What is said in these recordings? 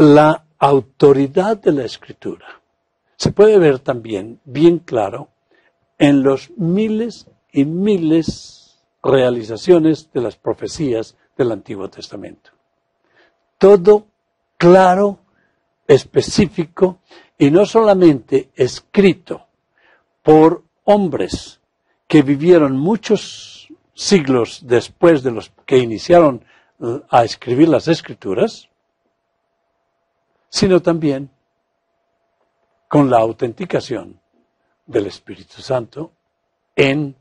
La autoridad de la Escritura se puede ver también bien claro en los miles y miles realizaciones de las profecías del Antiguo Testamento. Todo claro, específico y no solamente escrito por hombres que vivieron muchos siglos después de los que iniciaron a escribir las Escrituras, sino también con la autenticación del Espíritu Santo en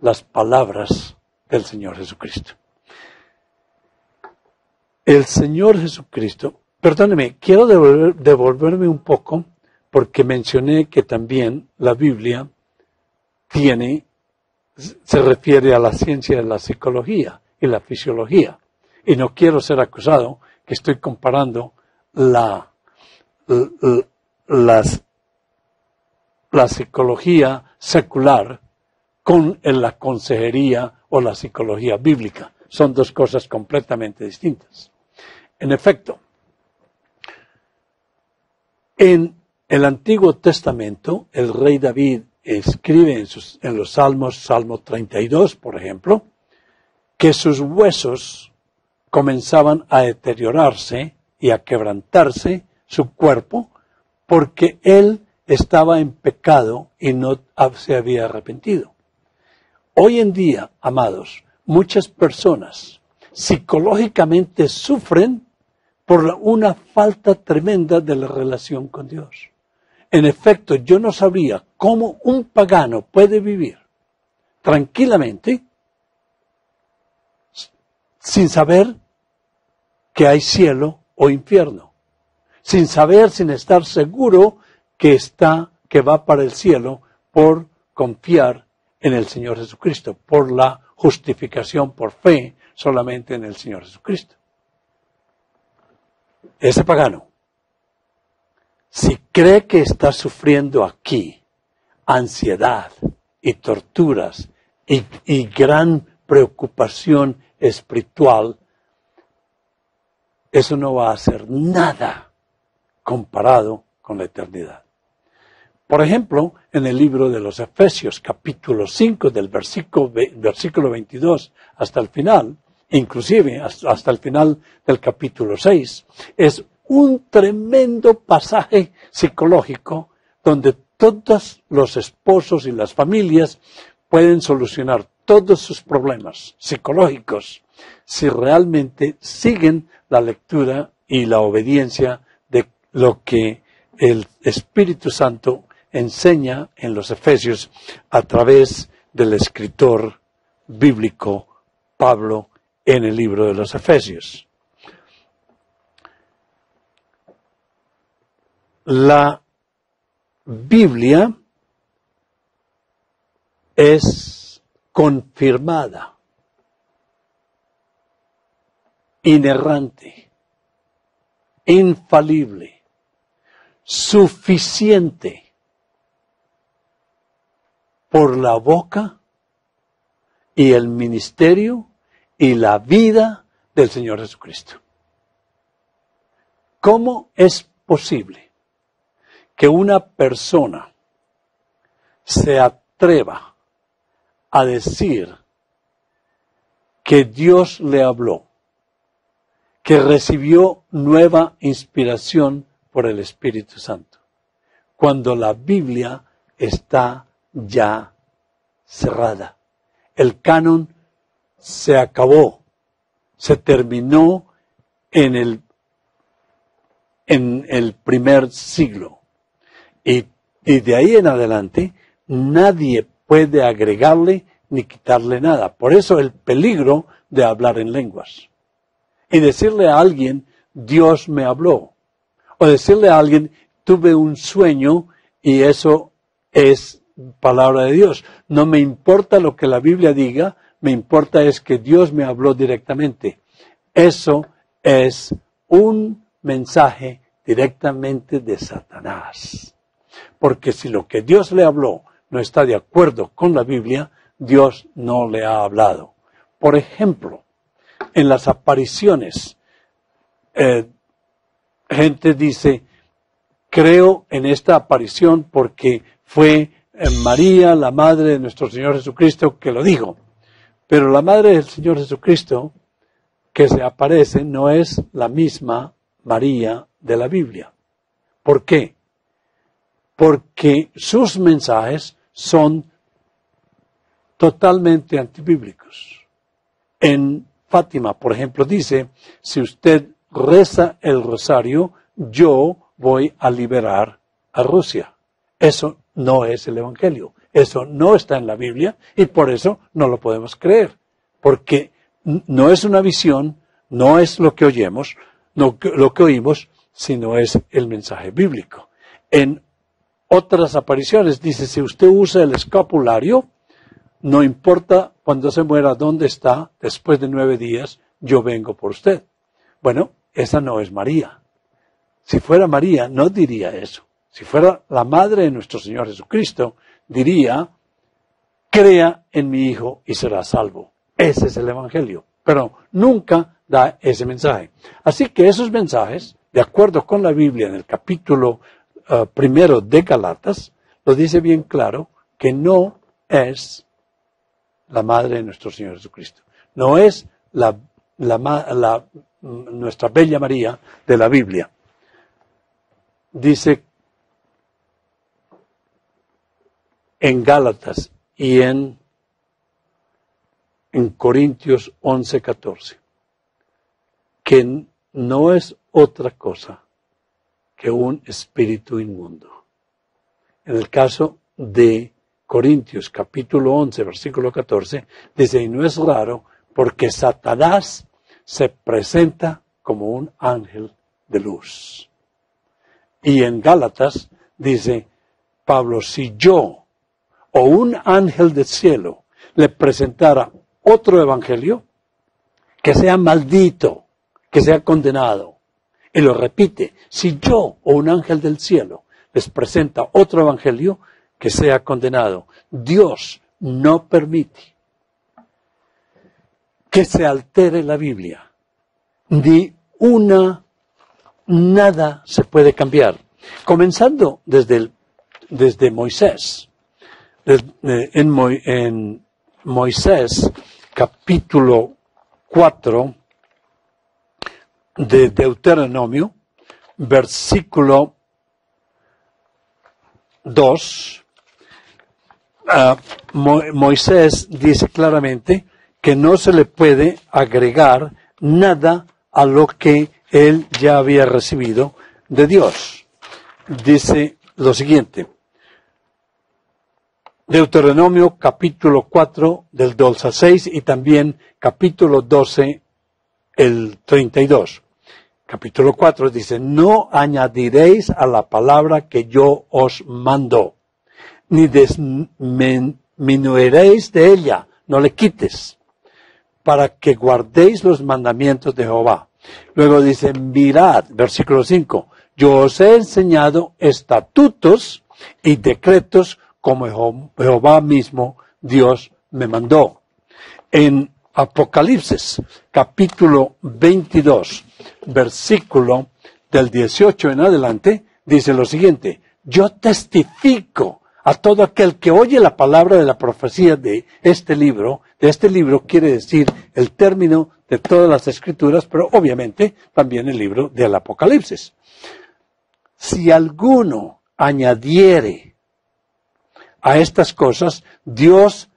las palabras del Señor Jesucristo. El Señor Jesucristo, perdóneme, quiero devolverme un poco porque mencioné que también la Biblia se refiere a la ciencia de la psicología y la fisiología. Y no quiero ser acusado que estoy comparando la psicología secular con la consejería o la psicología bíblica. Son dos cosas completamente distintas. En efecto, en el Antiguo Testamento, el rey David escribe en los Salmos, Salmo 32, por ejemplo, que sus huesos comenzaban a deteriorarse y a quebrantarse su cuerpo porque él estaba en pecado y no se había arrepentido. Hoy en día, amados, muchas personas psicológicamente sufren por una falta tremenda de la relación con Dios. En efecto, yo no sabría cómo un pagano puede vivir tranquilamente sin saber que hay cielo o infierno, sin estar seguro que va para el cielo por confiar en el Señor Jesucristo, por la justificación por fe solamente en el Señor Jesucristo. Ese pagano, si cree que está sufriendo aquí ansiedad y torturas y gran preocupación espiritual, eso no va a hacer nada comparado con la eternidad. Por ejemplo, en el libro de los Efesios, capítulo 5, del versículo 22 hasta el final, inclusive hasta el final del capítulo 6, es un tremendo pasaje psicológico donde todos los esposos y las familias pueden solucionar todos sus problemas psicológicos si realmente siguen la lectura y la obediencia de lo que el Espíritu Santo enseña en los Efesios a través del escritor bíblico Pablo en el libro de los Efesios. La Biblia es confirmada, inerrante, infalible, suficiente por la boca y el ministerio y la vida del Señor Jesucristo. ¿Cómo es posible que una persona se atreva a decir que Dios le habló, que recibió nueva inspiración por el Espíritu Santo, cuando la Biblia está ya cerrada? El canon se acabó, se terminó en el primer siglo. Y de ahí en adelante nadie puede agregarle ni quitarle nada. Por eso el peligro de hablar en lenguas. Y decirle a alguien, Dios me habló. O decirle a alguien, tuve un sueño y eso es palabra de Dios. No me importa lo que la Biblia diga, me importa es que Dios me habló directamente. Eso es un mensaje directamente de Satanás. Porque si lo que Dios le habló no está de acuerdo con la Biblia, Dios no le ha hablado. Por ejemplo, en las apariciones gente dice, creo en esta aparición porque fue María, la madre de nuestro Señor Jesucristo, que lo dijo. Pero la madre del Señor Jesucristo que se aparece no es la misma María de la Biblia. ¿Por qué? Porque sus mensajes son totalmente antibíblicos. En Fátima, por ejemplo, dice, si usted reza el rosario, yo voy a liberar a Rusia. Eso no es el Evangelio. Eso no está en la Biblia y por eso no lo podemos creer. Porque no es una visión, no es lo que oyemos, lo que oímos, sino es el mensaje bíblico. En otras apariciones dice, si usted usa el escapulario, no importa cuando se muera dónde está, después de 9 días, yo vengo por usted. Bueno, esa no es María. Si fuera María, no diría eso. Si fuera la madre de nuestro Señor Jesucristo, diría, crea en mi Hijo y será salvo. Ese es el Evangelio. Pero nunca da ese mensaje. Así que esos mensajes, de acuerdo con la Biblia en el capítulo 1 de Galatas, lo dice bien claro que no es la madre de nuestro Señor Jesucristo. No es nuestra bella María de la Biblia. Dice en Gálatas y en Corintios 11:14, que no es otra cosa que un espíritu inmundo. En el caso de Corintios capítulo 11, versículo 14, dice, y no es raro porque Satanás se presenta como un ángel de luz. Y en Gálatas dice Pablo, si yo o un ángel del cielo le presentara otro evangelio, que sea maldito, que sea condenado. Y lo repite, si yo o un ángel del cielo les presenta otro evangelio, que sea condenado. Dios no permite que se altere la Biblia. Nada se puede cambiar. Comenzando desde Moisés. En Moisés, capítulo 4 de Deuteronomio, versículo 2, Moisés dice claramente que no se le puede agregar nada a lo que él ya había recibido de Dios. Dice lo siguiente, Deuteronomio capítulo 4 del 2 al 6 y también capítulo 12 el 32. Capítulo 4 dice, no añadiréis a la palabra que yo os mando, ni disminuiréis de ella, no le quites, para que guardéis los mandamientos de Jehová. Luego dice, mirad, versículo 5, yo os he enseñado estatutos y decretos como Jehová mismo, Dios, me mandó. En Apocalipsis, capítulo 22, versículo del 18 en adelante, dice lo siguiente, yo testifico a todo aquel que oye la palabra de la profecía de este libro quiere decir el término de todas las escrituras, pero obviamente también el libro del Apocalipsis. Si alguno añadiere a estas cosas, Dios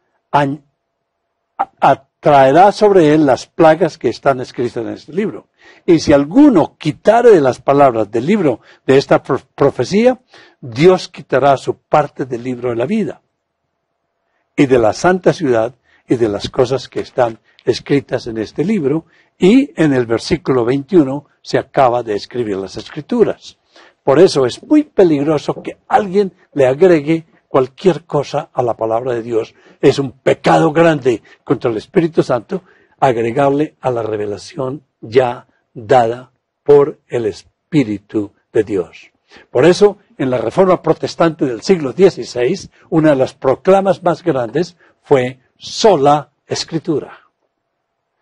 traerá sobre él las plagas que están escritas en este libro. Y si alguno quitare de las palabras del libro de esta profecía, Dios quitará su parte del libro de la vida y de la santa ciudad y de las cosas que están escritas en este libro. Y en el versículo 21 se acaba de escribir las escrituras. Por eso es muy peligroso que alguien le agregue cualquier cosa a la palabra de Dios. Es un pecado grande contra el Espíritu Santo agregarle a la revelación ya dada por el Espíritu de Dios. Por eso, en la Reforma Protestante del siglo XVI, una de las proclamas más grandes fue sola Escritura.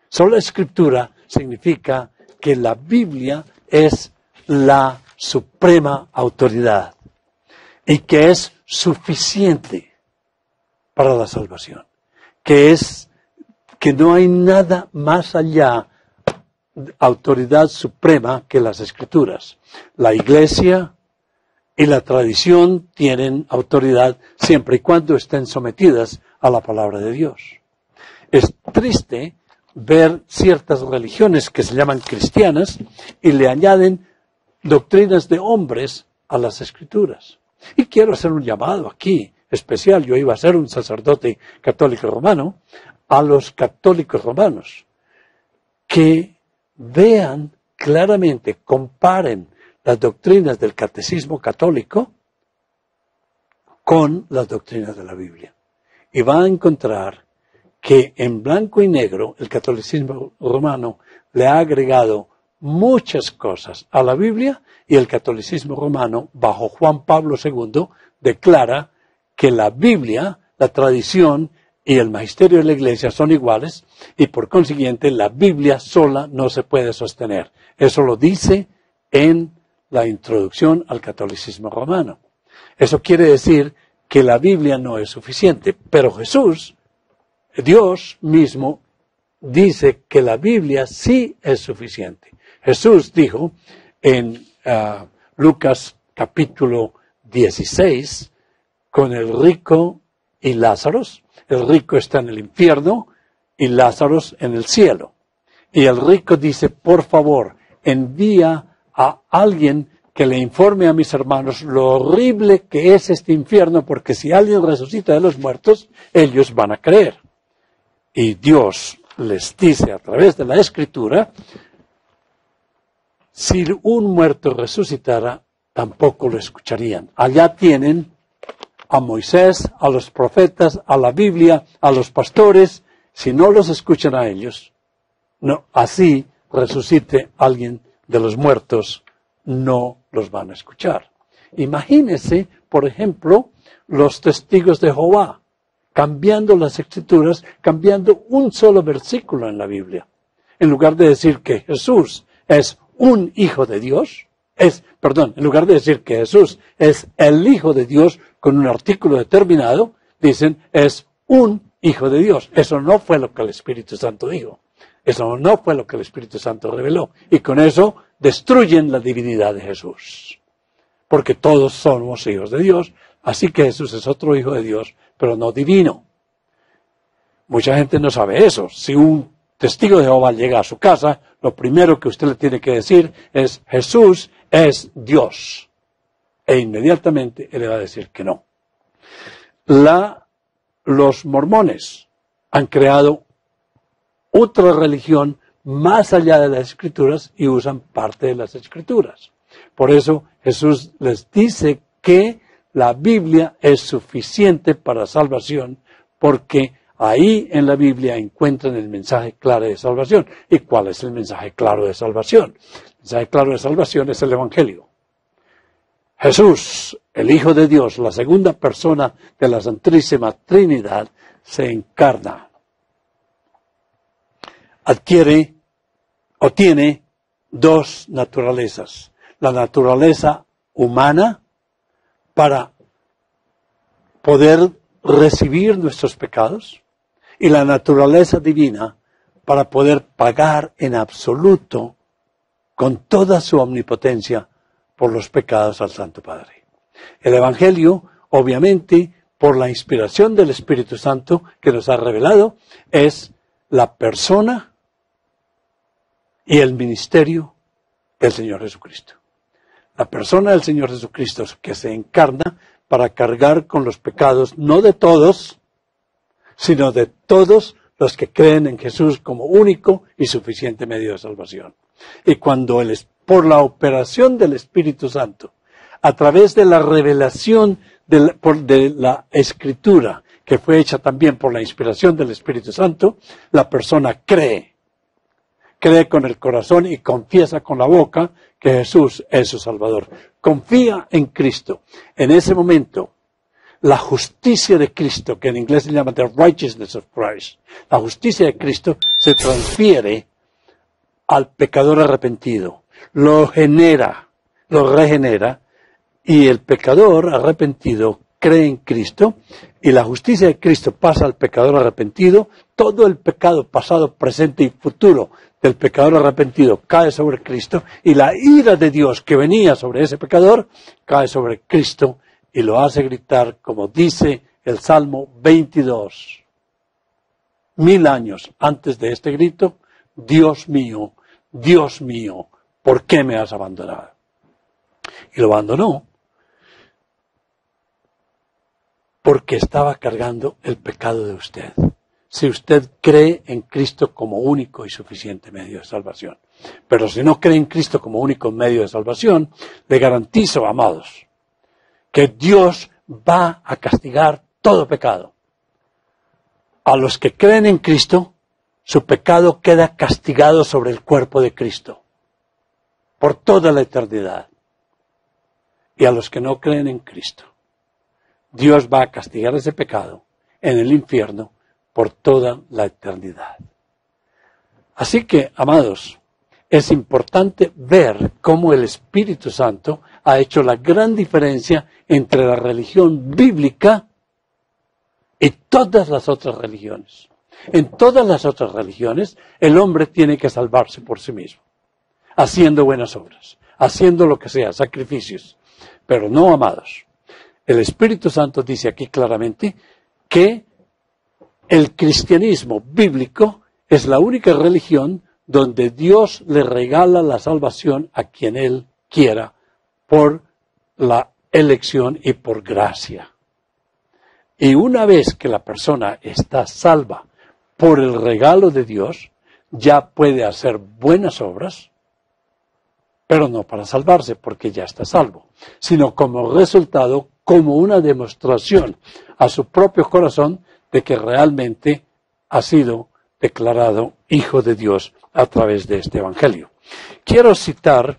Sola Escritura significa que la Biblia es la suprema autoridad y que es suficiente para la salvación, que no hay nada más allá de autoridad suprema que las Escrituras. La Iglesia y la tradición tienen autoridad siempre y cuando estén sometidas a la palabra de Dios. Es triste ver ciertas religiones que se llaman cristianas y le añaden doctrinas de hombres a las Escrituras. Y quiero hacer un llamado aquí especial. Yo iba a ser un sacerdote católico romano, a los católicos romanos, que vean claramente, comparen las doctrinas del catecismo católico con las doctrinas de la Biblia. Y van a encontrar que en blanco y negro el catolicismo romano le ha agregado muchas cosas a la Biblia, y el catolicismo romano, bajo Juan Pablo II, declara que la Biblia, la tradición y el magisterio de la Iglesia son iguales, y por consiguiente la Biblia sola no se puede sostener. Eso lo dice en la introducción al catolicismo romano. Eso quiere decir que la Biblia no es suficiente, pero Jesús, Dios mismo, dice que la Biblia sí es suficiente. Jesús dijo en Lucas capítulo 16, con el rico y Lázaro. El rico está en el infierno y Lázaro en el cielo. Y el rico dice, por favor, envía a alguien que le informe a mis hermanos lo horrible que es este infierno, porque si alguien resucita de los muertos, ellos van a creer. Y Dios les dice a través de la Escritura, si un muerto resucitara, tampoco lo escucharían. Allá tienen a Moisés, a los profetas, a la Biblia, a los pastores. Si no los escuchan a ellos, no, así resucite alguien de los muertos, no los van a escuchar. Imagínense, por ejemplo, los testigos de Jehová, cambiando las Escrituras, cambiando un solo versículo en la Biblia. En lugar de decir que Jesús es un hijo de Dios, en lugar de decir que Jesús es el Hijo de Dios con un artículo determinado, dicen es un Hijo de Dios. Eso no fue lo que el Espíritu Santo dijo. Eso no fue lo que el Espíritu Santo reveló. Y con eso destruyen la divinidad de Jesús. Porque todos somos hijos de Dios, así que Jesús es otro Hijo de Dios, pero no divino. Mucha gente no sabe eso. Si un testigo de Jehová llega a su casa, lo primero que usted le tiene que decir es, Jesús es Dios. E inmediatamente él le va a decir que no. Los mormones han creado otra religión más allá de las Escrituras y usan parte de las Escrituras. Por eso Jesús les dice que la Biblia es suficiente para salvación, porque ahí en la Biblia encuentran el mensaje claro de salvación. ¿Y cuál es el mensaje claro de salvación? El mensaje claro de salvación es el Evangelio. Jesús, el Hijo de Dios, la segunda persona de la Santísima Trinidad, se encarna. Adquiere o tiene dos naturalezas. La naturaleza humana para poder recibir nuestros pecados y la naturaleza divina para poder pagar en absoluto con toda su omnipotencia por los pecados al Santo Padre. El Evangelio, obviamente, por la inspiración del Espíritu Santo que nos ha revelado, es la persona y el ministerio del Señor Jesucristo. La persona del Señor Jesucristo que se encarna para cargar con los pecados, no de todos, sino de todos los que creen en Jesús como único y suficiente medio de salvación. Y cuando por la operación del Espíritu Santo, a través de la revelación de la Escritura, que fue hecha también por la inspiración del Espíritu Santo, la persona cree con el corazón y confiesa con la boca que Jesús es su Salvador. Confía en Cristo. En ese momento, la justicia de Cristo, que en inglés se llama the righteousness of Christ, la justicia de Cristo se transfiere al pecador arrepentido, lo genera lo regenera, y el pecador arrepentido cree en Cristo, y la justicia de Cristo pasa al pecador arrepentido. Todo el pecado pasado, presente y futuro del pecador arrepentido cae sobre Cristo, y la ira de Dios que venía sobre ese pecador cae sobre Cristo y lo hace gritar, como dice el Salmo 22. 1000 años antes de este grito: Dios mío, ¿por qué me has abandonado? Y lo abandonó porque estaba cargando el pecado de usted. Si usted cree en Cristo como único y suficiente medio de salvación. Pero si no cree en Cristo como único medio de salvación, le garantizo, amados, que Dios va a castigar todo pecado. A los que creen en Cristo, su pecado queda castigado sobre el cuerpo de Cristo por toda la eternidad. Y a los que no creen en Cristo, Dios va a castigar ese pecado en el infierno por toda la eternidad. Así que, amados, es importante ver cómo el Espíritu Santo ha hecho la gran diferencia entre la religión bíblica y todas las otras religiones. En todas las otras religiones, el hombre tiene que salvarse por sí mismo, haciendo buenas obras, haciendo lo que sea, sacrificios. Pero no, amados. El Espíritu Santo dice aquí claramente que el cristianismo bíblico es la única religión donde Dios le regala la salvación a quien Él quiera por la elección y por gracia. Y una vez que la persona está salva por el regalo de Dios, ya puede hacer buenas obras, pero no para salvarse, porque ya está salvo, sino como resultado, como una demostración a su propio corazón de que realmente ha sido declarado hijo de Dios a través de este evangelio. Quiero citar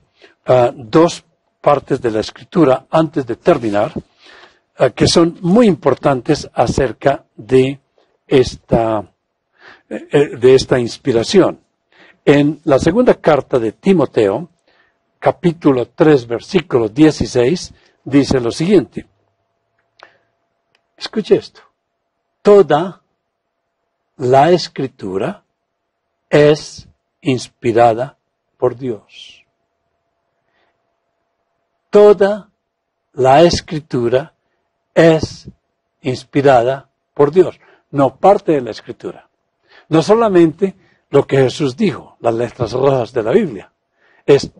dos partes de la Escritura antes de terminar, que son muy importantes acerca de esta inspiración. En la segunda carta de Timoteo, capítulo 3, versículo 16, dice lo siguiente. Escuche esto. Toda la Escritura es inspirada por Dios. Toda la Escritura es inspirada por Dios. No parte de la Escritura. No solamente lo que Jesús dijo, las letras rojas de la Biblia.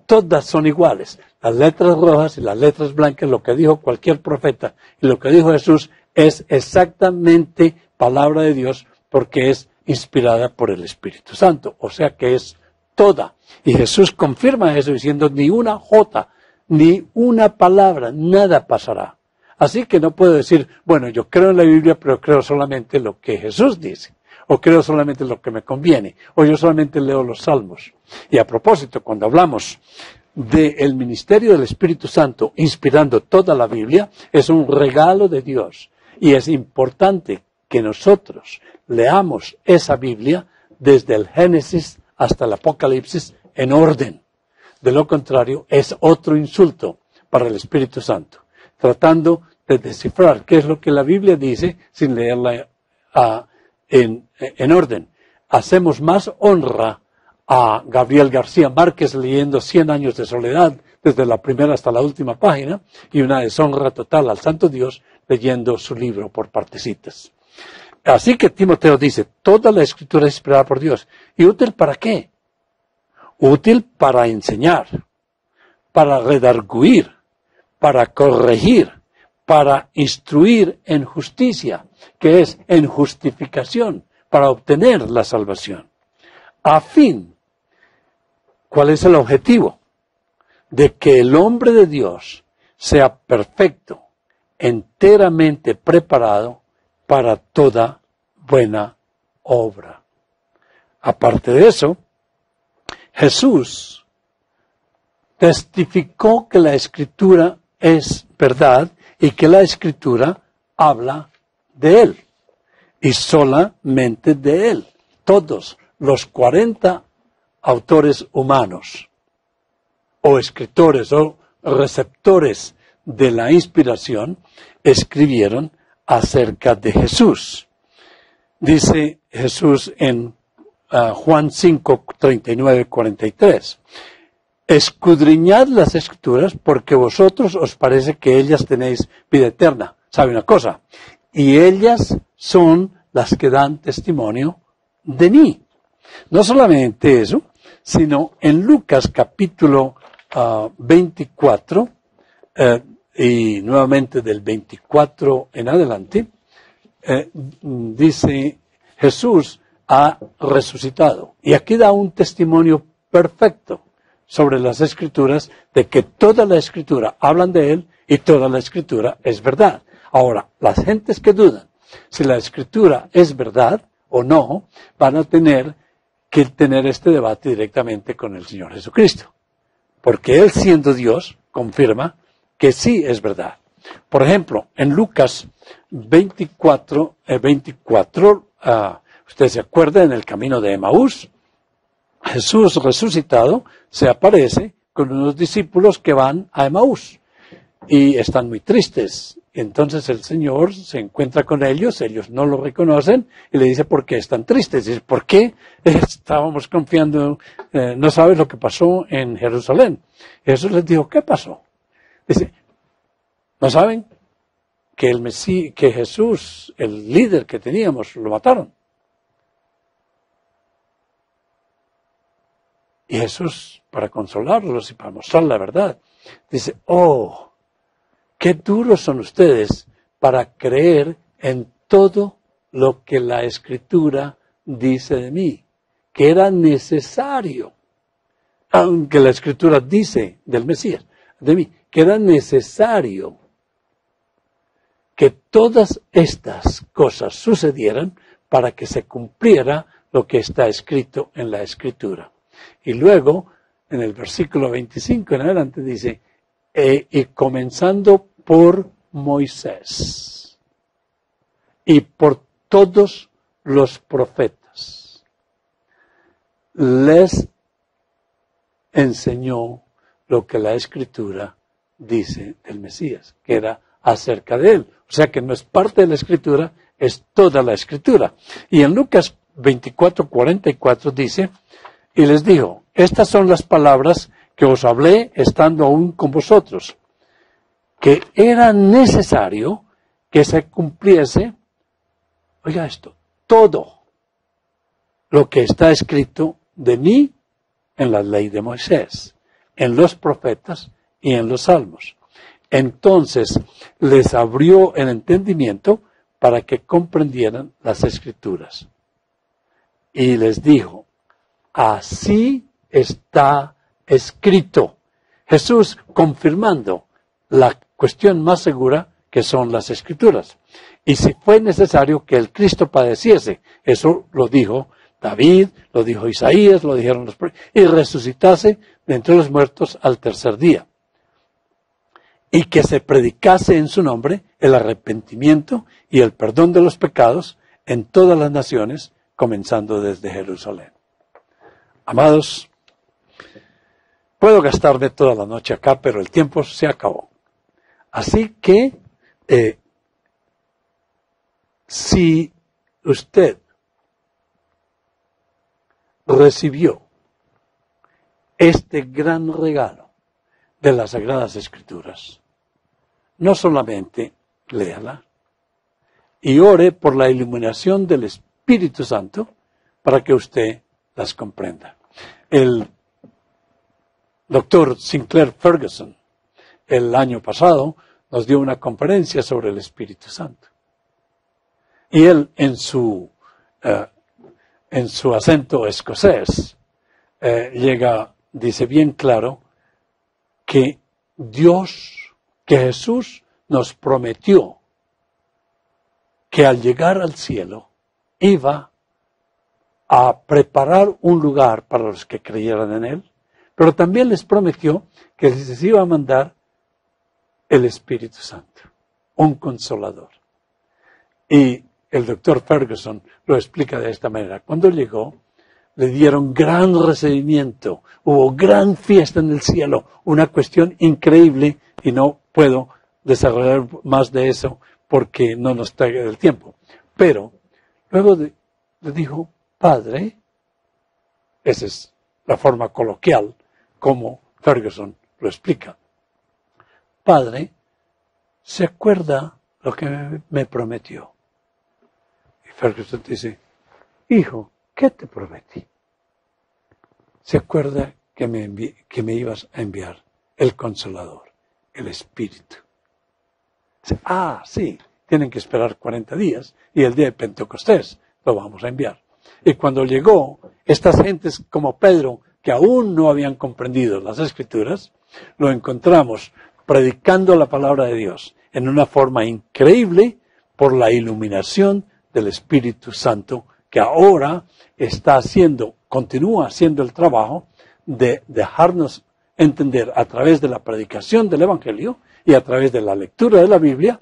Todas son iguales. Las letras rojas y las letras blancas, lo que dijo cualquier profeta y lo que dijo Jesús, es exactamente palabra de Dios, porque es inspirada por el Espíritu Santo. O sea que es toda. Y Jesús confirma eso diciendo, ni una jota, ni una palabra, nada pasará. Así que no puedo decir, bueno, yo creo en la Biblia, pero creo solamente lo que Jesús dice. O creo solamente lo que me conviene. O yo solamente leo los salmos. Y a propósito, cuando hablamos del ministerio del Espíritu Santo inspirando toda la Biblia, es un regalo de Dios. Y es importante que nosotros leamos esa Biblia desde el Génesis hasta el Apocalipsis en orden. De lo contrario, es otro insulto para el Espíritu Santo, tratando de descifrar qué es lo que la Biblia dice sin leerla en orden. Hacemos más honra a Gabriel García Márquez leyendo 100 años de soledad, desde la primera hasta la última página, y una deshonra total al Santo Dios leyendo su libro por partecitas. Así que Timoteo dice, toda la Escritura es inspirada por Dios. ¿Y útil para qué? Útil para enseñar, para redarguir, para corregir, para instruir en justicia, que es en justificación, para obtener la salvación. A fin, ¿cuál es el objetivo? De que el hombre de Dios sea perfecto, enteramente preparado para toda buena obra. Aparte de eso, Jesús testificó que la Escritura es verdad y que la Escritura habla de Él y solamente de Él. Todos los 40 autores humanos o escritores o receptores de la inspiración escribieron acerca de Jesús. Dice Jesús en Juan 5, 39, 43. Escudriñad las Escrituras porque vosotros os parece que ellas tenéis vida eterna. ¿Sabe una cosa? Y ellas son las que dan testimonio de mí. No solamente eso, sino en Lucas capítulo 24, y nuevamente del 24 en adelante, dice Jesús ha resucitado. Y aquí da un testimonio perfecto sobre las Escrituras, de que toda la Escritura hablan de Él y toda la Escritura es verdad. Ahora, las gentes que dudan si la Escritura es verdad o no, van a tener que tener este debate directamente con el Señor Jesucristo. Porque Él, siendo Dios, confirma que sí es verdad. Por ejemplo, en Lucas 24, usted se acuerda, en el camino de Emaús, Jesús resucitado se aparece con unos discípulos que van a Emaús y están muy tristes. Entonces el Señor se encuentra con ellos no lo reconocen y le dice, ¿por qué están tristes? Dice, ¿por qué estábamos confiando? No sabes lo que pasó en Jerusalén. Y Jesús les dijo, ¿qué pasó? Dice, ¿no saben que Jesús, el líder que teníamos, lo mataron? Y Jesús, para consolarlos y para mostrar la verdad, dice, oh, qué duros son ustedes para creer en todo lo que la Escritura dice de mí, que era necesario, aunque la Escritura dice del Mesías, de mí, que era necesario que todas estas cosas sucedieran para que se cumpliera lo que está escrito en la Escritura. Y luego, en el versículo 25 en adelante dice, y comenzando por Moisés y por todos los profetas, les enseñó lo que la Escritura dice del Mesías, que era acerca de él. O sea que no es parte de la Escritura, es toda la Escritura. Y en Lucas 24, 44 dice, y les dijo, estas son las palabras que os hablé estando aún con vosotros, que era necesario que se cumpliese, oiga esto, todo lo que está escrito de mí en la ley de Moisés, en los profetas y en los salmos. Entonces les abrió el entendimiento para que comprendieran las Escrituras. Y les dijo, así está escrito. Jesús confirmando la cuestión más segura que son las Escrituras. Y si fue necesario que el Cristo padeciese, eso lo dijo David, lo dijo Isaías, lo dijeron los profetas, y resucitase de entre los muertos al tercer día. Y que se predicase en su nombre el arrepentimiento y el perdón de los pecados en todas las naciones, comenzando desde Jerusalén. Amados, puedo gastarme toda la noche acá, pero el tiempo se acabó. Así que, si usted recibió este gran regalo de las Sagradas Escrituras, no solamente léala y ore por la iluminación del Espíritu Santo para que usted las comprenda. El doctor Sinclair Ferguson, el año pasado, nos dio una conferencia sobre el Espíritu Santo. Y él, en su acento escocés, dice bien claro que Jesús nos prometió que al llegar al cielo iba a preparar un lugar para los que creyeran en él, pero también les prometió que les iba a mandar el Espíritu Santo, un consolador. Y el doctor Ferguson lo explica de esta manera. Cuando llegó, le dieron gran recibimiento, hubo gran fiesta en el cielo, una cuestión increíble y no puedo desarrollar más de eso porque no nos traiga el tiempo. Pero luego le dijo, Padre, esa es la forma coloquial como Ferguson lo explica. Padre, ¿se acuerda lo que me prometió? Y Ferguson dice, hijo, ¿qué te prometí? ¿Se acuerda que me ibas a enviar el Consolador, el Espíritu? Dice, sí, tienen que esperar 40 días y el día de Pentecostés lo vamos a enviar. Y cuando llegó, estas gentes como Pedro, que aún no habían comprendido las Escrituras, lo encontramos predicando la palabra de Dios en una forma increíble por la iluminación del Espíritu Santo, que ahora continúa haciendo el trabajo de dejarnos entender a través de la predicación del Evangelio y a través de la lectura de la Biblia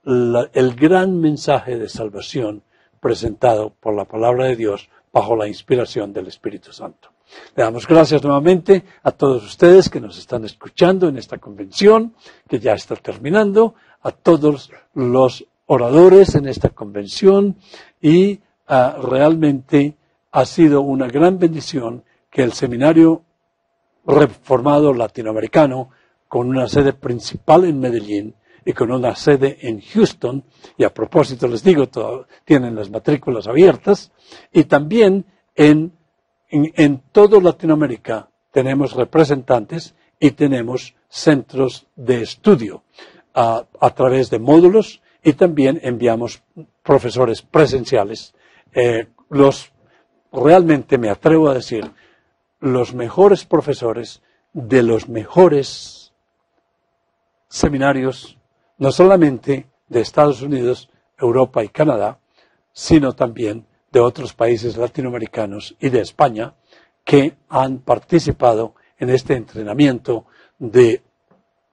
el gran mensaje de salvación presentado por la palabra de Dios bajo la inspiración del Espíritu Santo. Le damos gracias nuevamente a todos ustedes que nos están escuchando en esta convención, que ya está terminando, a todos los oradores en esta convención y realmente ha sido una gran bendición que el Seminario Reformado Latinoamericano, con una sede principal en Medellín y con una sede en Houston, y a propósito les digo, tienen las matrículas abiertas, y también en toda Latinoamérica tenemos representantes y tenemos centros de estudio a través de módulos y también enviamos profesores presenciales. Realmente me atrevo a decir, los mejores profesores de los mejores seminarios, no solamente de Estados Unidos, Europa y Canadá, sino también de otros países latinoamericanos y de España, que han participado en este entrenamiento de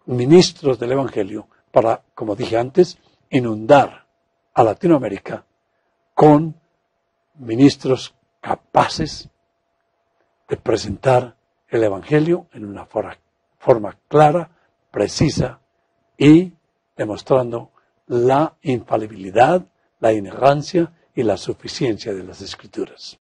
ministros del Evangelio para, como dije antes, inundar a Latinoamérica con ministros capaces de presentar el Evangelio en una forma clara, precisa y demostrando la infalibilidad, la inerrancia y la suficiencia de las Escrituras.